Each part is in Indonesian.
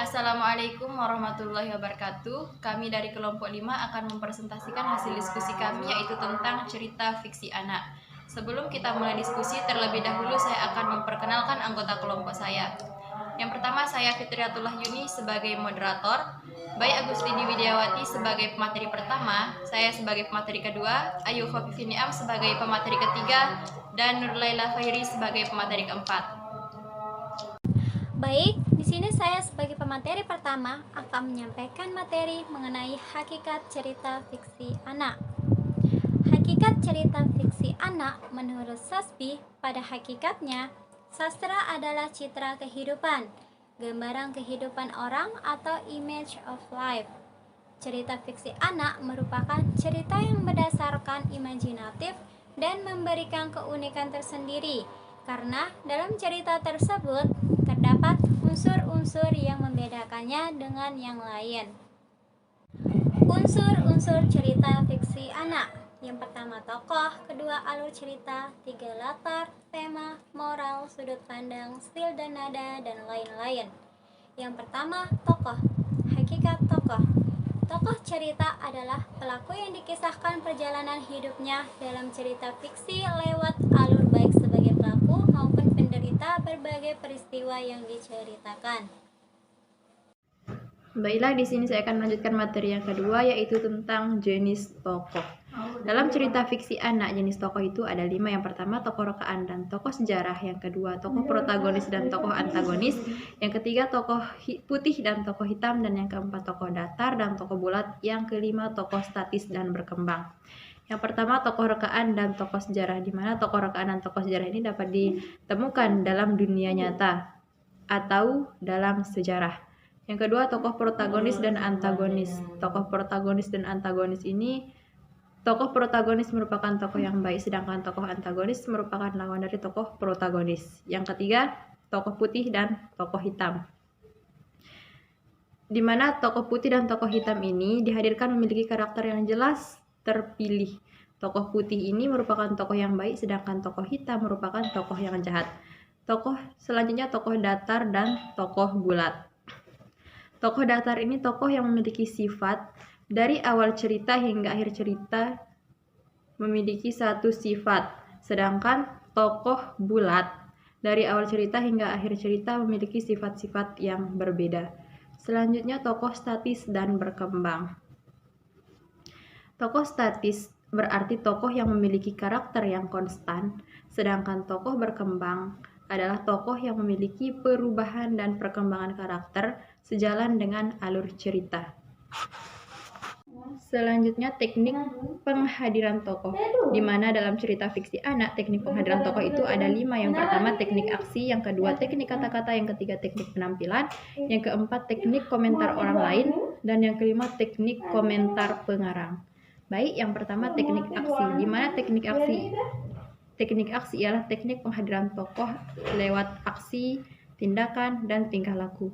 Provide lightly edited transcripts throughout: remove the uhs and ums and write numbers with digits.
Assalamualaikum warahmatullahi wabarakatuh. Kami dari kelompok 5 akan mempresentasikan hasil diskusi kami, yaitu tentang cerita fiksi anak. Sebelum kita mulai diskusi, terlebih dahulu saya akan memperkenalkan anggota kelompok saya. Yang pertama, saya Fitriatullah Yuni sebagai moderator, Bayi Agustini Widiawati sebagai pemateri pertama, saya sebagai pemateri kedua, Ayu Khofifini Am sebagai pemateri ketiga, dan Nurlaila Khairi sebagai pemateri keempat. Baik, di sini saya sebagai pemateri pertama akan menyampaikan materi mengenai hakikat cerita fiksi anak. Hakikat cerita fiksi anak menurut Sasbi, pada hakikatnya, sastra adalah citra kehidupan, gambaran kehidupan orang atau image of life. Cerita fiksi anak merupakan cerita yang berdasarkan imajinatif dan memberikan keunikan tersendiri, karena dalam cerita tersebut terdapat unsur-unsur yang membedakannya dengan yang lain. Unsur-unsur cerita fiksi anak. Yang pertama tokoh, kedua alur cerita, tiga latar, tema, moral, sudut pandang, stil dan nada, dan lain-lain. Yang pertama tokoh. Hakikat tokoh. Tokoh cerita adalah pelaku yang dikisahkan perjalanan hidupnya dalam cerita fiksi lewat alur baik sebagai pelaku maupun penderita berbagai peristiwa yang diceritakan. Baiklah, di sini saya akan melanjutkan materi yang kedua, yaitu tentang jenis tokoh. Dalam cerita fiksi anak, jenis tokoh itu ada 5. Yang pertama, tokoh rekaan dan tokoh sejarah. Yang kedua, tokoh protagonis dan tokoh antagonis. Yang ketiga, tokoh putih dan tokoh hitam. Dan yang keempat, tokoh datar dan tokoh bulat. Yang kelima, tokoh statis dan berkembang. Yang pertama, tokoh rekaan dan tokoh sejarah, di mana tokoh rekaan dan tokoh sejarah ini dapat ditemukan dalam dunia nyata atau dalam sejarah. Yang kedua, tokoh protagonis dan antagonis. Tokoh protagonis dan antagonis ini, tokoh protagonis merupakan tokoh yang baik, sedangkan tokoh antagonis merupakan lawan dari tokoh protagonis. Yang ketiga, tokoh putih dan tokoh hitam, di mana tokoh putih dan tokoh hitam ini dihadirkan memiliki karakter yang jelas terpilih. Tokoh putih ini merupakan tokoh yang baik, sedangkan tokoh hitam merupakan tokoh yang jahat. Tokoh selanjutnya, tokoh datar dan tokoh bulat. Tokoh datar ini tokoh yang memiliki sifat dari awal cerita hingga akhir cerita memiliki satu sifat, sedangkan tokoh bulat dari awal cerita hingga akhir cerita memiliki sifat-sifat yang berbeda. Selanjutnya, tokoh statis dan berkembang. Tokoh statis berarti tokoh yang memiliki karakter yang konstan, sedangkan tokoh berkembang adalah tokoh yang memiliki perubahan dan perkembangan karakter sejalan dengan alur cerita. Selanjutnya, teknik penghadiran tokoh, di mana dalam cerita fiksi anak, teknik penghadiran tokoh itu ada 5. Yang pertama, teknik aksi. Yang kedua, teknik kata-kata. Yang ketiga, teknik penampilan. Yang keempat, teknik komentar orang lain. Dan yang kelima, teknik komentar pengarang. Baik, yang pertama, teknik aksi, di mana Teknik aksi ialah teknik penghadiran tokoh lewat aksi, tindakan, dan tingkah laku.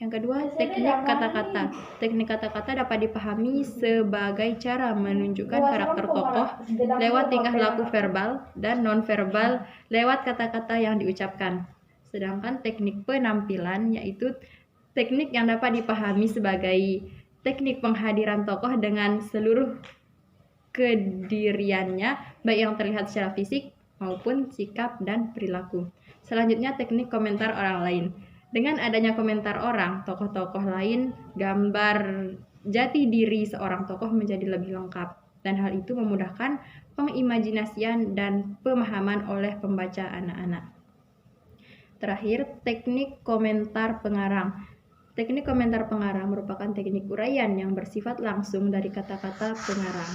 Yang kedua, teknik kata-kata. Teknik kata-kata dapat dipahami sebagai cara menunjukkan karakter tokoh lewat tingkah laku verbal dan non-verbal lewat kata-kata yang diucapkan. Sedangkan teknik penampilan yaitu teknik yang dapat dipahami sebagai teknik penghadiran tokoh dengan seluruh kediriannya, baik yang terlihat secara fisik maupun sikap dan perilaku. Selanjutnya, teknik komentar orang lain. Dengan adanya komentar orang, tokoh-tokoh lain, gambar jati diri seorang tokoh menjadi lebih lengkap, dan hal itu memudahkan pengimajinasian dan pemahaman oleh pembaca anak-anak. Terakhir, teknik komentar pengarang. Teknik komentar pengarang merupakan teknik uraian yang bersifat langsung dari kata-kata pengarang.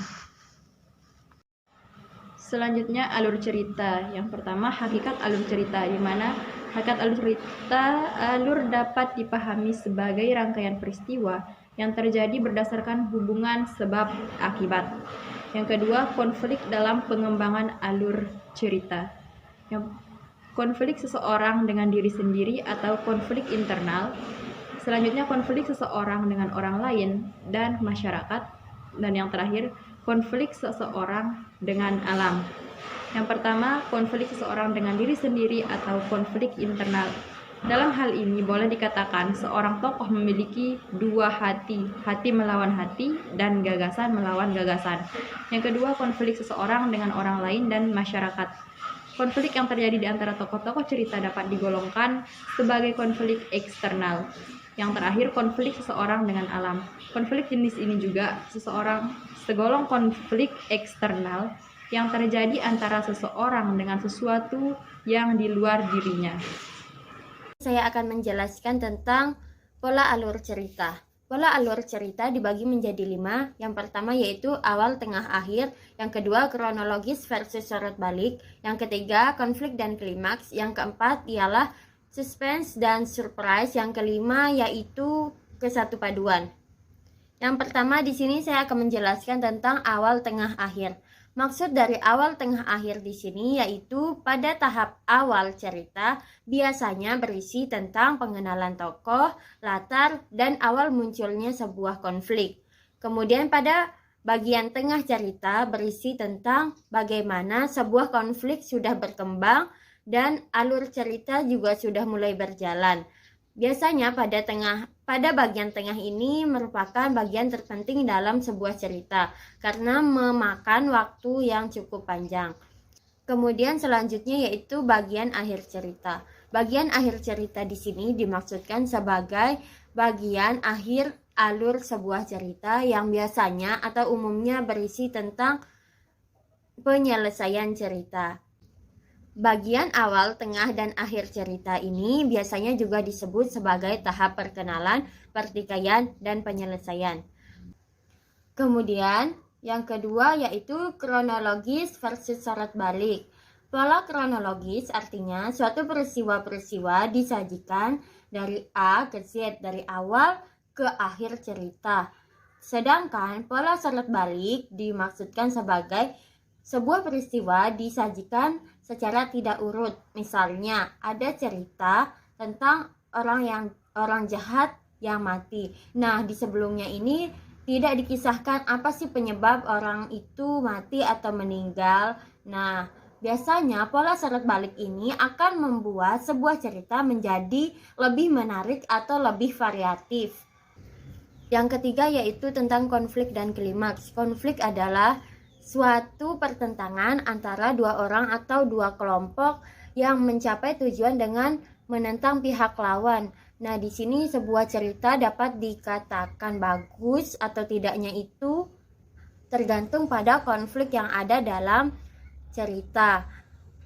Selanjutnya, alur cerita. Yang pertama, hakikat alur cerita, di mana hakikat alur cerita, alur dapat dipahami sebagai rangkaian peristiwa yang terjadi berdasarkan hubungan sebab akibat. Yang kedua, konflik dalam pengembangan alur cerita. Konflik seseorang dengan diri sendiri atau konflik internal. Selanjutnya, konflik seseorang dengan orang lain dan masyarakat. Dan yang terakhir, konflik seseorang dengan alam. Yang pertama, konflik seseorang dengan diri sendiri atau konflik internal. Dalam hal ini boleh dikatakan seorang tokoh memiliki dua hati, hati melawan hati dan gagasan melawan gagasan. Yang kedua, konflik seseorang dengan orang lain dan masyarakat. Konflik yang terjadi di antara tokoh-tokoh cerita dapat digolongkan sebagai konflik eksternal. Yang terakhir, konflik seseorang dengan alam. Konflik jenis ini juga segolong konflik eksternal yang terjadi antara seseorang dengan sesuatu yang di luar dirinya. Saya akan menjelaskan tentang pola alur cerita. Pola alur cerita dibagi menjadi 5. Yang pertama yaitu awal, tengah, akhir. Yang kedua kronologis versus sorot balik. Yang ketiga konflik dan klimaks. Yang keempat ialah suspense dan surprise. Yang kelima yaitu kesatu paduan. Yang pertama di sini saya akan menjelaskan tentang awal, tengah, akhir. Maksud dari awal, tengah, akhir di sini yaitu pada tahap awal cerita biasanya berisi tentang pengenalan tokoh, latar, dan awal munculnya sebuah konflik. Kemudian pada bagian tengah cerita berisi tentang bagaimana sebuah konflik sudah berkembang dan alur cerita juga sudah mulai berjalan. Biasanya pada bagian tengah ini merupakan bagian terpenting dalam sebuah cerita karena memakan waktu yang cukup panjang. Kemudian selanjutnya yaitu bagian akhir cerita. Bagian akhir cerita di sini dimaksudkan sebagai bagian akhir alur sebuah cerita yang biasanya atau umumnya berisi tentang penyelesaian cerita. Bagian awal, tengah, dan akhir cerita ini biasanya juga disebut sebagai tahap perkenalan, pertikaian, dan penyelesaian. Kemudian, yang kedua yaitu kronologis versus sorot balik. Pola kronologis artinya suatu peristiwa-peristiwa disajikan dari A ke Z, dari awal ke akhir cerita. Sedangkan pola sorot balik dimaksudkan sebagai sebuah peristiwa disajikan secara tidak urut. Misalnya, ada cerita tentang orang jahat yang mati. Nah, di sebelumnya ini tidak dikisahkan apa sih penyebab orang itu mati atau meninggal. Nah, biasanya pola sorot balik ini akan membuat sebuah cerita menjadi lebih menarik atau lebih variatif. Yang ketiga yaitu tentang konflik dan klimaks. Konflik adalah suatu pertentangan antara dua orang atau dua kelompok yang mencapai tujuan dengan menentang pihak lawan. Nah, di sini sebuah cerita dapat dikatakan bagus atau tidaknya itu tergantung pada konflik yang ada dalam cerita.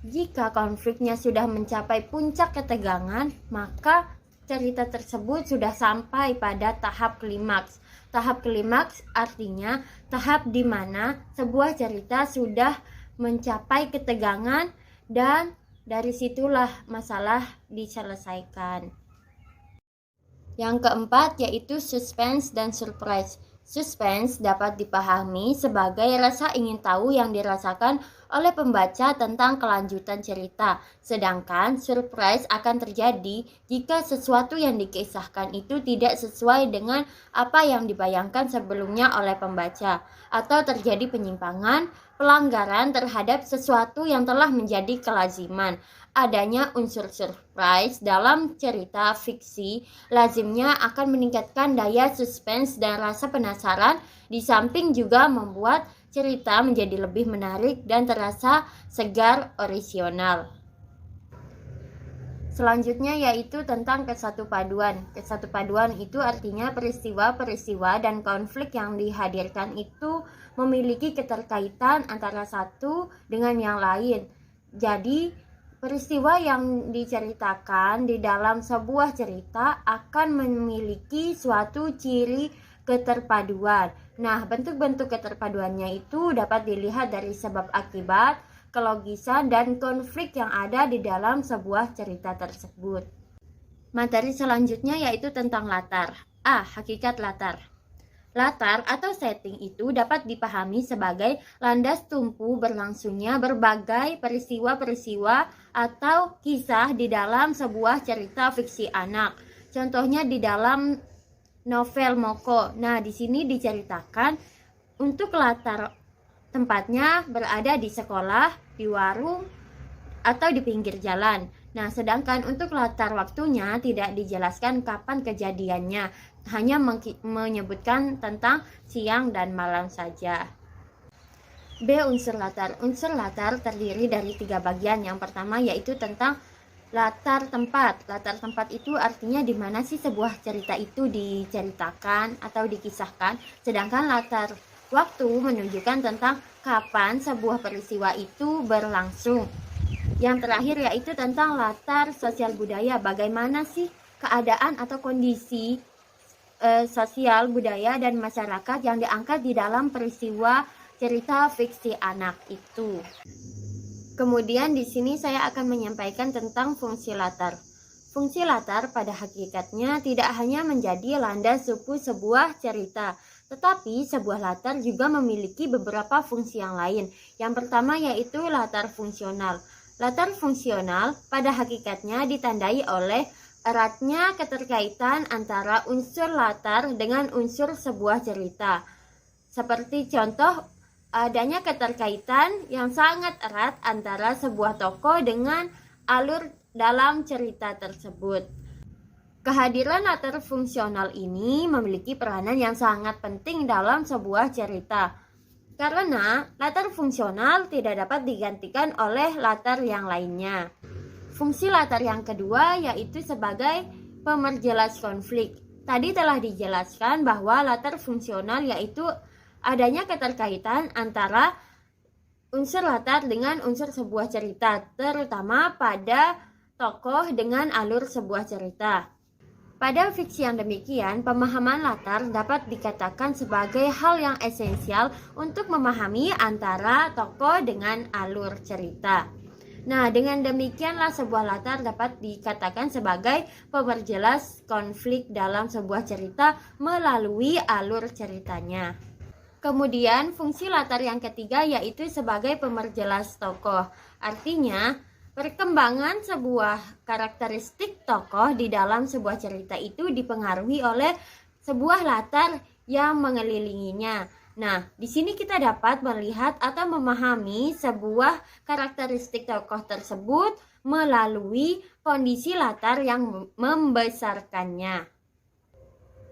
Jika konfliknya sudah mencapai puncak ketegangan, maka cerita tersebut sudah sampai pada tahap klimaks. Tahap klimaks artinya tahap di mana sebuah cerita sudah mencapai ketegangan dan dari situlah masalah diselesaikan. Yang keempat yaitu suspense dan surprise. Suspense dapat dipahami sebagai rasa ingin tahu yang dirasakan oleh pembaca tentang kelanjutan cerita. Sedangkan surprise akan terjadi jika sesuatu yang dikisahkan itu tidak sesuai dengan apa yang dibayangkan sebelumnya oleh pembaca, atau terjadi penyimpangan, pelanggaran terhadap sesuatu yang telah menjadi kelaziman. Adanya unsur surprise dalam cerita fiksi lazimnya akan meningkatkan daya suspense dan rasa penasaran, di samping juga membuat cerita menjadi lebih menarik dan terasa segar orisinal. Selanjutnya yaitu tentang kesatu paduan. Kesatu paduan itu artinya peristiwa-peristiwa dan konflik yang dihadirkan itu memiliki keterkaitan antara satu dengan yang lain. Jadi peristiwa yang diceritakan di dalam sebuah cerita akan memiliki suatu ciri keterpaduan. Nah, bentuk-bentuk keterpaduannya itu dapat dilihat dari sebab akibat, kelogisan, dan konflik yang ada di dalam sebuah cerita tersebut. Materi selanjutnya yaitu tentang latar. A. Hakikat latar. Latar atau setting itu dapat dipahami sebagai landas tumpu berlangsungnya berbagai peristiwa-peristiwa atau kisah di dalam sebuah cerita fiksi anak. Contohnya di dalam novel Moko. Nah, di sini diceritakan untuk latar tempatnya berada di sekolah, di warung, atau di pinggir jalan. Nah, sedangkan untuk latar waktunya tidak dijelaskan kapan kejadiannya, hanya menyebutkan tentang siang dan malam saja. B. Unsur latar. Unsur latar terdiri dari 3 bagian. Yang pertama yaitu tentang latar tempat. Latar tempat itu artinya di mana sih sebuah cerita itu diceritakan atau dikisahkan. Sedangkan latar waktu menunjukkan tentang kapan sebuah peristiwa itu berlangsung. Yang terakhir yaitu tentang latar sosial budaya. Bagaimana sih keadaan atau kondisi sosial budaya dan masyarakat yang diangkat di dalam peristiwa cerita fiksi anak itu. Kemudian di sini saya akan menyampaikan tentang fungsi latar. Fungsi latar pada hakikatnya tidak hanya menjadi landas suku sebuah cerita, tetapi sebuah latar juga memiliki beberapa fungsi yang lain. Yang pertama yaitu latar fungsional. Latar fungsional pada hakikatnya ditandai oleh eratnya keterkaitan antara unsur latar dengan unsur sebuah cerita. Seperti contoh, adanya keterkaitan yang sangat erat antara sebuah tokoh dengan alur dalam cerita tersebut. Kehadiran latar fungsional ini memiliki peranan yang sangat penting dalam sebuah cerita. Karena latar fungsional tidak dapat digantikan oleh latar yang lainnya. Fungsi latar yang kedua yaitu sebagai pemerjelas konflik. Tadi telah dijelaskan bahwa latar fungsional yaitu adanya keterkaitan antara unsur latar dengan unsur sebuah cerita, terutama pada tokoh dengan alur sebuah cerita. Pada fiksi yang demikian, pemahaman latar dapat dikatakan sebagai hal yang esensial untuk memahami antara tokoh dengan alur cerita. Nah, dengan demikianlah sebuah latar dapat dikatakan sebagai pemerjelas konflik dalam sebuah cerita melalui alur ceritanya. Kemudian fungsi latar yang ketiga yaitu sebagai pemerjelas tokoh. Artinya, perkembangan sebuah karakteristik tokoh di dalam sebuah cerita itu dipengaruhi oleh sebuah latar yang mengelilinginya. Nah, di sini kita dapat melihat atau memahami sebuah karakteristik tokoh tersebut melalui kondisi latar yang membesarkannya.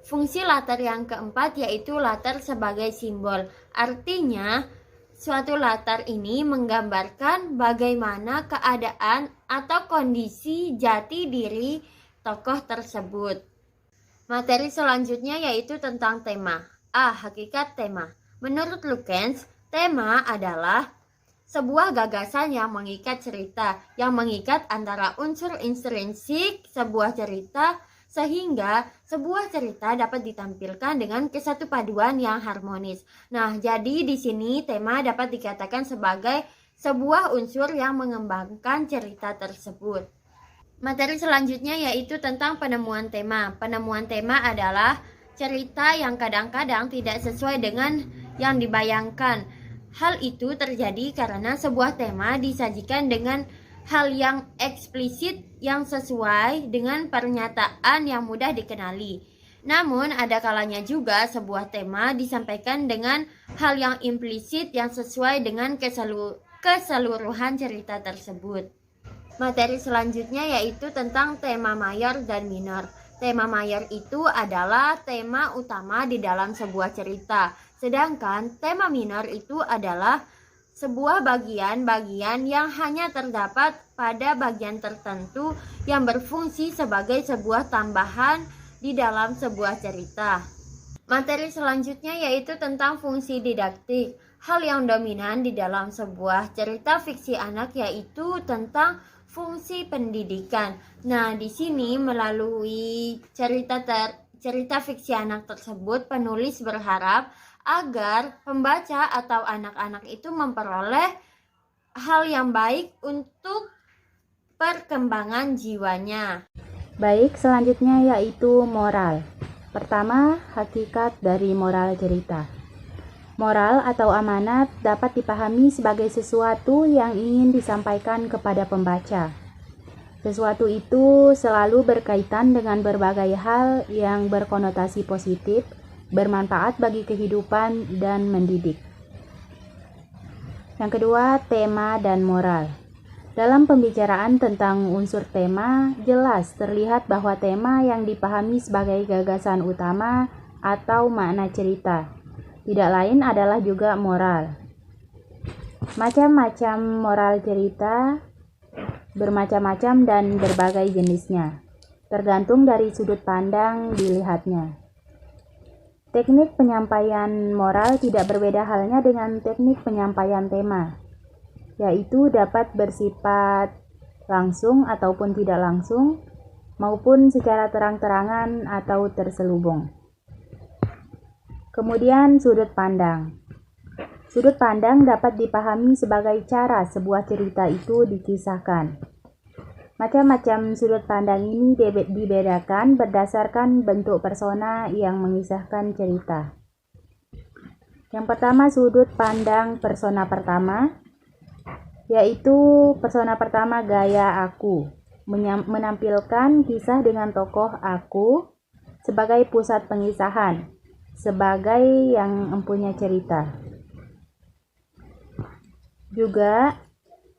Fungsi latar yang keempat yaitu latar sebagai simbol. Artinya, suatu latar ini menggambarkan bagaimana keadaan atau kondisi jati diri tokoh tersebut. Materi selanjutnya yaitu tentang tema. A. Hakikat tema. Menurut Lukens, tema adalah sebuah gagasan yang mengikat cerita, yang mengikat antara unsur intrinsik sebuah cerita sehingga sebuah cerita dapat ditampilkan dengan kesatupaduan yang harmonis. Nah, jadi di sini tema dapat dikatakan sebagai sebuah unsur yang mengembangkan cerita tersebut. Materi selanjutnya yaitu tentang penemuan tema. Penemuan tema adalah cerita yang kadang-kadang tidak sesuai dengan yang dibayangkan. Hal itu terjadi karena sebuah tema disajikan dengan hal yang eksplisit yang sesuai dengan pernyataan yang mudah dikenali. Namun ada kalanya juga sebuah tema disampaikan dengan hal yang implisit yang sesuai dengan keseluruhan cerita tersebut. Materi selanjutnya yaitu tentang tema mayor dan minor. Tema mayor itu adalah tema utama di dalam sebuah cerita, sedangkan tema minor itu adalah sebuah bagian-bagian yang hanya terdapat pada bagian tertentu yang berfungsi sebagai sebuah tambahan di dalam sebuah cerita. Materi selanjutnya yaitu tentang fungsi didaktik. Hal yang dominan di dalam sebuah cerita fiksi anak yaitu tentang fungsi pendidikan. Nah, di sini melalui cerita fiksi anak tersebut, penulis berharap agar pembaca atau anak-anak itu memperoleh hal yang baik untuk perkembangan jiwanya. Baik, selanjutnya yaitu moral. Pertama, hakikat dari moral cerita. Moral atau amanat dapat dipahami sebagai sesuatu yang ingin disampaikan kepada pembaca. Sesuatu itu selalu berkaitan dengan berbagai hal yang berkonotasi positif, bermanfaat bagi kehidupan, dan mendidik. Yang kedua, tema dan moral. Dalam pembicaraan tentang unsur tema, jelas terlihat bahwa tema yang dipahami sebagai gagasan utama atau makna cerita, tidak lain adalah juga moral. Macam-macam moral cerita bermacam-macam dan berbagai jenisnya, tergantung dari sudut pandang dilihatnya. Teknik penyampaian moral tidak berbeda halnya dengan teknik penyampaian tema, yaitu dapat bersifat langsung ataupun tidak langsung, maupun secara terang-terangan atau terselubung. Kemudian sudut pandang. Sudut pandang dapat dipahami sebagai cara sebuah cerita itu dikisahkan. Macam-macam sudut pandang ini dibedakan berdasarkan bentuk persona yang mengisahkan cerita. Yang pertama, sudut pandang persona pertama, yaitu persona pertama gaya aku, menampilkan kisah dengan tokoh aku sebagai pusat pengisahan, sebagai yang mempunyai cerita. Juga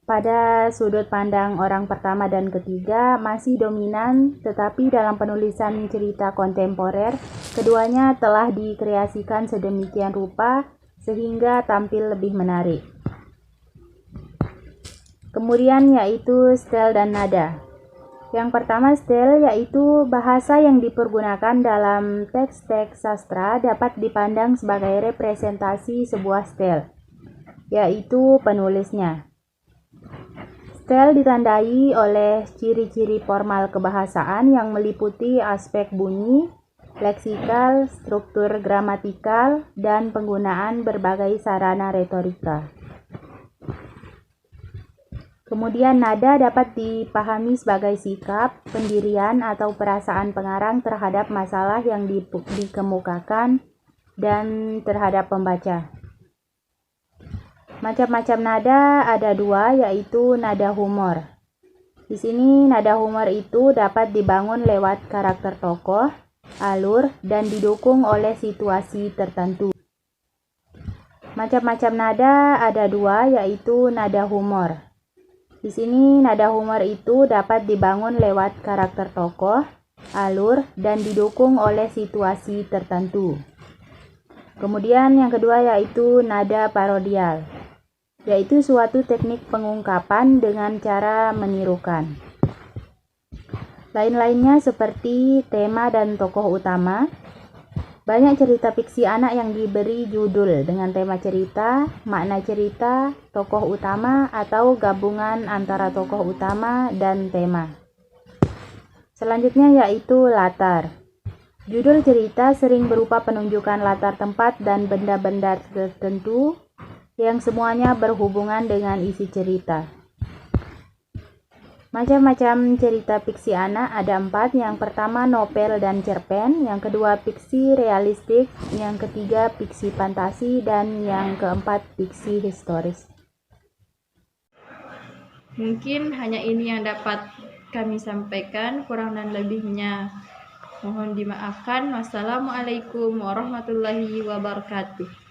pada sudut pandang orang pertama dan ketiga masih dominan, tetapi dalam penulisan cerita kontemporer, keduanya telah dikreasikan sedemikian rupa sehingga tampil lebih menarik. Kemudian yaitu stel dan nada. Yang pertama, stel yaitu bahasa yang dipergunakan dalam teks-teks sastra dapat dipandang sebagai representasi sebuah stel, yaitu penulisnya. Stel ditandai oleh ciri-ciri formal kebahasaan yang meliputi aspek bunyi, leksikal, struktur gramatikal, dan penggunaan berbagai sarana retorika. Kemudian nada dapat dipahami sebagai sikap, pendirian, atau perasaan pengarang terhadap masalah yang dikemukakan dan terhadap pembaca. Macam-macam nada ada dua, yaitu nada humor. Di sini nada humor itu dapat dibangun lewat karakter tokoh, alur, dan didukung oleh situasi tertentu. Macam-macam nada ada dua, yaitu nada humor. Di sini nada humor itu dapat dibangun lewat karakter tokoh, alur, dan didukung oleh situasi tertentu. Kemudian yang kedua yaitu nada parodial, yaitu suatu teknik pengungkapan dengan cara menirukan. Lain-lainnya seperti tema dan tokoh utama. Banyak cerita fiksi anak yang diberi judul dengan tema cerita, makna cerita, tokoh utama, atau gabungan antara tokoh utama dan tema. Selanjutnya yaitu latar. Judul cerita sering berupa penunjukan latar tempat dan benda-benda tertentu yang semuanya berhubungan dengan isi cerita. Macam-macam cerita fiksi anak ada 4. Yang pertama novel dan cerpen, yang kedua fiksi realistik, yang ketiga fiksi fantasi, dan yang keempat fiksi historis. Mungkin hanya ini yang dapat kami sampaikan, kurang dan lebihnya mohon dimaafkan. Wassalamualaikum warahmatullahi wabarakatuh.